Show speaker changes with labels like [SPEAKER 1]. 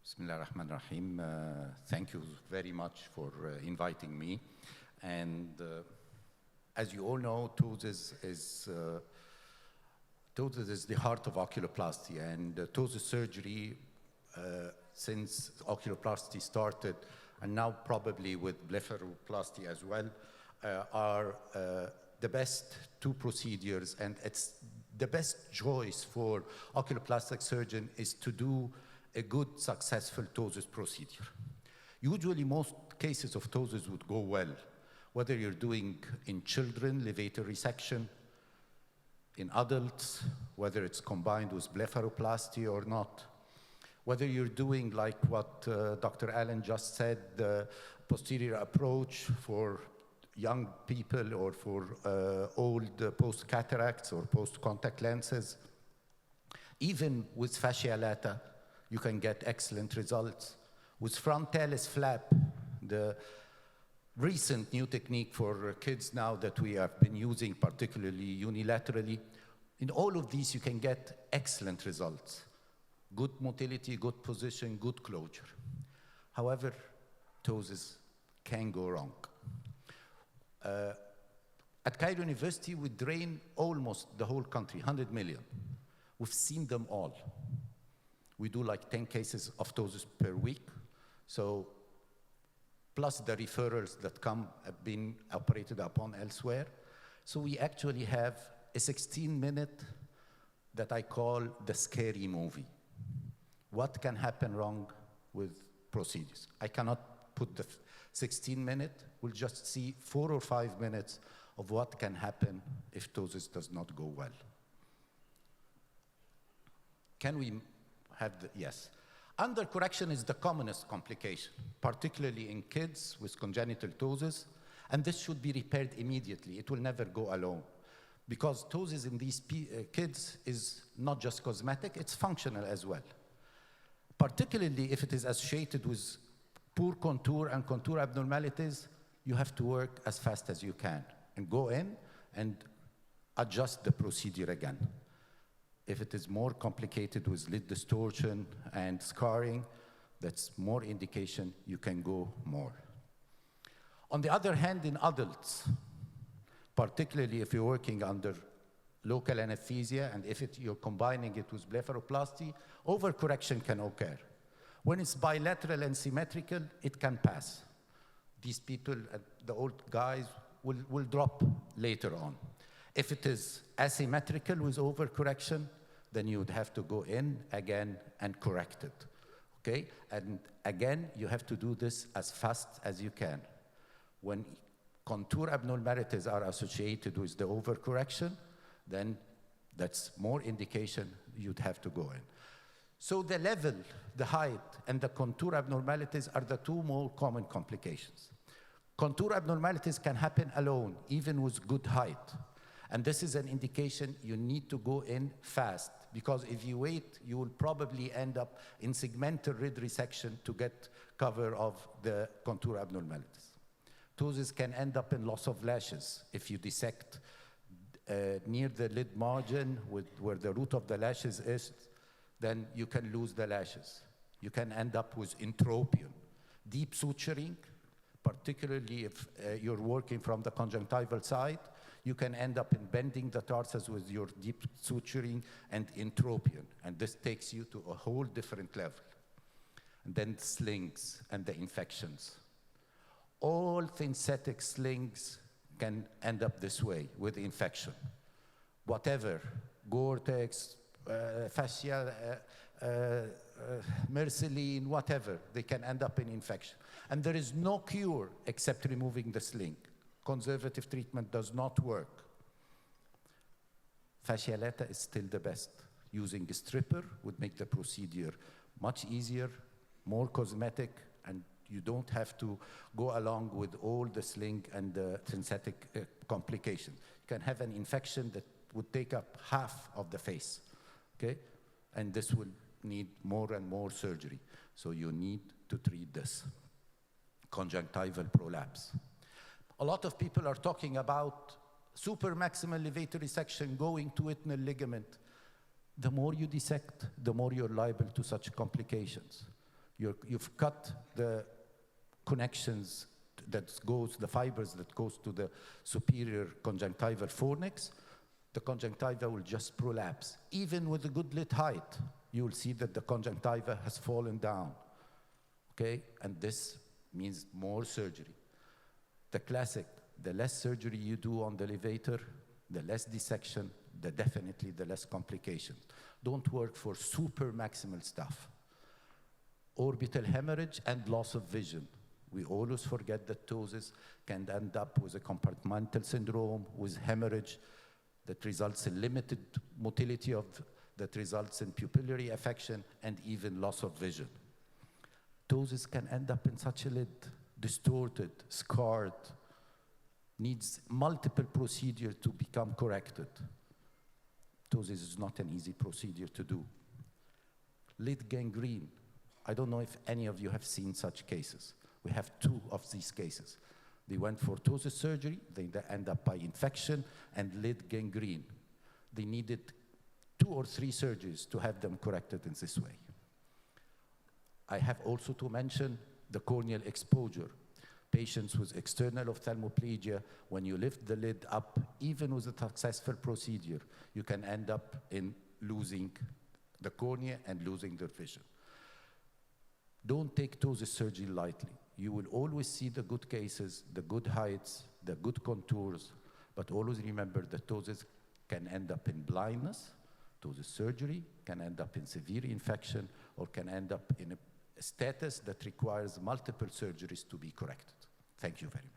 [SPEAKER 1] Bismillah ar-Rahman ar-Rahim. Thank you very much for inviting me. And as you all know, ptosis is the heart of oculoplasty, and ptosis surgery, since oculoplasty started, and now probably with blepharoplasty as well, are the best two procedures, and it's the best choice for oculoplastic surgeon is to do a good, successful ptosis procedure. Usually, most cases of ptosis would go well, whether you're doing in children, levator resection, in adults, whether it's combined with blepharoplasty or not, whether you're doing like what Dr. Allen just said, the posterior approach for young people or for old post-cataracts or post-contact lenses. Even with fascia lata, you can get excellent results. With frontalis flap, the recent new technique for kids now that we have been using, particularly unilaterally, in all of these you can get excellent results. Good motility, good position, good closure. However, ptosis can go wrong. At Cairo University, we drain almost the whole country, 100 million. We've seen them all. We do like 10 cases of ptosis per week. So, plus the referrals that come have been operated upon elsewhere. So we actually have a 16-minute that I call the scary movie. What can happen wrong with procedures? I cannot put the 16-minute. We'll just see 4 or 5 minutes of what can happen if ptosis does not go well. Can we have the, yes. Undercorrection is the commonest complication, particularly in kids with congenital ptosis, and this should be repaired immediately. It will never go alone, because ptosis in these kids is not just cosmetic, it's functional as well. Particularly if it is associated with poor contour and contour abnormalities, you have to work as fast as you can and go in and adjust the procedure again. If it is more complicated with lid distortion and scarring, that's more indication you can go more. On the other hand, in adults, particularly if you're working under local anesthesia and if you're combining it with blepharoplasty, overcorrection can occur. When it's bilateral and symmetrical, it can pass. These people, the old guys, will drop later on. If it is asymmetrical with overcorrection, then you would have to go in again and correct it, okay? And again, you have to do this as fast as you can. When contour abnormalities are associated with the overcorrection, then that's more indication you'd have to go in. So the level, the height, and the contour abnormalities are the two more common complications. Contour abnormalities can happen alone, even with good height. And this is an indication you need to go in fast, because if you wait, you will probably end up in segmental lid resection to get cover of the contour abnormalities. Ptosis can end up in loss of lashes. If you dissect near the lid margin where the root of the lashes is, then you can lose the lashes. You can end up with entropion. Deep suturing, particularly if you're working from the conjunctival side, you can end up in bending the tarsus with your deep suturing and entropion, and this takes you to a whole different level. And then slings and the infections. All synthetic slings can end up this way with infection. Whatever, Gore-Tex, fascia, Merceline, whatever, they can end up in infection. And there is no cure except removing the sling. Conservative treatment does not work. Fascia lata is still the best. Using a stripper would make the procedure much easier, more cosmetic, and you don't have to go along with all the sling and the synthetic complications. You can have an infection that would take up half of the face, okay? And this will need more and more surgery. So you need to treat this. Conjunctival prolapse. A lot of people are talking about supramaximal levator resection going to Whitnell ligament. The more you dissect, the more you're liable to such complications. You've cut the connections the fibers that goes to the superior conjunctival fornix. The conjunctiva will just prolapse. Even with a good lid height, you will see that the conjunctiva has fallen down, okay? And this means more surgery. The classic, the less surgery you do on the levator, the less dissection, definitely the less complications. Don't work for super maximal stuff. Orbital hemorrhage and loss of vision. We always forget that ptosis can end up with a compartmental syndrome, with hemorrhage that results in limited motility that results in pupillary affection and even loss of vision. Ptosis can end up in such a lid, distorted, scarred, needs multiple procedures to become corrected. Ptosis is not an easy procedure to do. Lid gangrene. I don't know if any of you have seen such cases. We have 2 of these cases. They went for ptosis surgery, they end up by infection and lid gangrene. They needed 2 or 3 surgeries to have them corrected in this way. I have also to mention the corneal exposure. Patients with external ophthalmoplegia, when you lift the lid up, even with a successful procedure, you can end up in losing the cornea and losing their vision. Don't take ptosis surgery lightly. You will always see the good cases, the good heights, the good contours, but always remember that ptosis can end up in blindness, ptosis surgery can end up in severe infection, or can end up in a status that requires multiple surgeries to be corrected. Thank you very much.